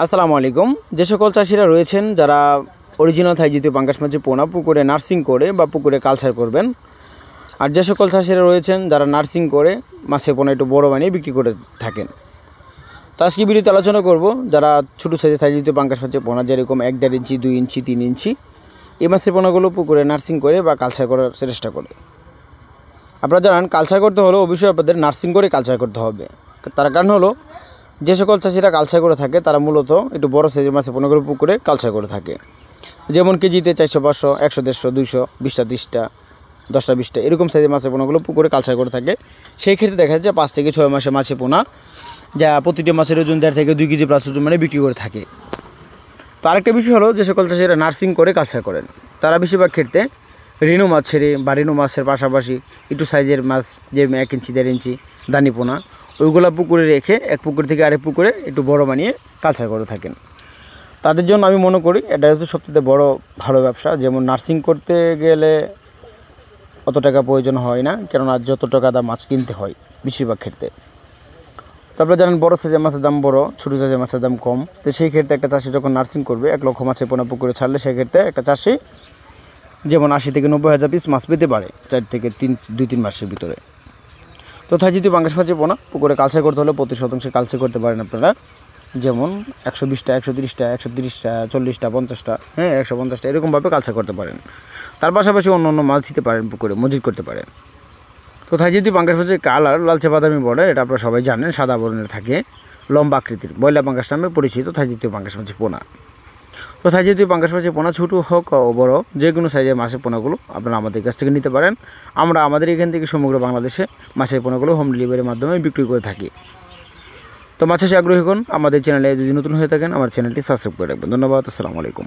আসসালামু আলাইকুম। যে সকল চাষিরা রয়েছেন যারা অরিজিনাল থাই জাতীয় পাঙ্গাস মাছের পোনা পুকুরে নার্সিং করে বা পুকুরে কালচার করবেন, আর যে সকল চাষিরা রয়েছেন যারা নার্সিং করে মাছের পোনা একটু বড় বানিয়ে বিক্রি করে থাকেন, তো আজকে ভিডিওতে আলোচনা করব যারা ছোটো সাইজের থাই জাতীয় পাঙ্গাস মাছের পোনা যেরকম 1.5 ইঞ্চি, 2 ইঞ্চি, 3 ইঞ্চি এই মাছের পোনাগুলো পুকুরে নার্সিং করে বা কালচার করার চেষ্টা করে। আপনারা জানান কালচার করতে হলে অবশ্যই আপনাদের নার্সিং করে কালচার করতে হবে। তার কারণ হলো যে সকল চাষিরা কালচার করে থাকে তারা মূলত একটু বড় সাইজের মাছের পোনাগুলো পুকুরে কালচার করে থাকে, যেমন কেজিতে 400, 500, 100, 150, 200, 20টা, 30টা, 10টা, 20টা এরকম সাইজের মাছের পোনাগুলো পুকুরে কালচার করে থাকে। সেই ক্ষেত্রে দেখা যায় 5 থেকে 6 মাসে মাছের পোনা যা প্রতিটি মাছের ওজন 1.5 থেকে 2 কেজি প্লাস ওজন মানে বিক্রি করে থাকে। তো আরেকটা বিষয় হলো যে সকল চাষিরা নার্সিং করে কালচার করেন তারা বেশিরভাগ ক্ষেত্রে রেনু মাছ ছেড়ে বা রেনু মাছের পাশাপাশি একটু সাইজের মাছ যে 1 ইঞ্চি, 1.5 ইঞ্চি দানি পোনা ওইগুলো পুকুরে রেখে এক পুকুর থেকে আরেক পুকুরে একটু বড় বানিয়ে কালচার করে থাকেন। তাদের জন্য আমি মনে করি এটা হচ্ছে সবথেকে বড় ভালো ব্যবসা। যেমন নার্সিং করতে গেলে অত টাকা প্রয়োজন হয় না, কেননা যত টাকা দাম মাছ কিনতে হয় বেশিরভাগ ক্ষেত্রে। তারপরে জানেন বড় সাইজের মাছের দাম বড়, ছোটো সাইজের মাছের দাম কম। তো সেই ক্ষেত্রে একটা চাষি যখন নার্সিং করবে 1 লক্ষ মাছের পোনা পুকুরে ছাড়লে সেক্ষেত্রে একটা চাষি যেমন 80 থেকে 90 হাজার পিস মাছ পেতে পারে 4 থেকে 2-3 মাসের ভিতরে। তো থাই জাতীয় পাঙ্গাস মাছের পোনা পুকুরে কালচার করতে হলে প্রতি শতাংশে কালচার করতে পারেন আপনারা, যেমন 120টা, 130টা, 130টা, 40টা, 50টা, 150টা এরকমভাবে কালচার করতে পারেন। তার পাশাপাশি অন্য অন্য মাছ দিতে পারেন পুকুরে, মজুদ করতে পারেন। তো থাই জাতীয় পাঙ্গাস মাছের কালার লালচে বাদামি বর্ডার, এটা আপনারা সবাই জানেন, সাদা বর্ণের থাকে, লম্বা আকৃতির, বয়লা পাঙ্গাস নামে পরিচিত থাই জাতীয় পাঙ্গাস মাছের পোনা। তো থাই জাতীয় পাঙ্গাস মাছের পোনা ছোটো হোক ও বড় যে কোনো সাইজের মাছের পোনাগুলো আপনারা আমাদের কাছ থেকে নিতে পারেন। আমরা আমাদের এখান থেকে সমগ্র বাংলাদেশে মাছের পোনাগুলো হোম ডেলিভারির মাধ্যমে বিক্রি করে থাকি। তো মাছ চাষে আগ্রহী হন, আমাদের চ্যানেলে যদি নতুন হয়ে থাকেন আমার চ্যানেলটি সাবস্ক্রাইব করে রাখবেন। ধন্যবাদ। আসসালামু আলাইকুম।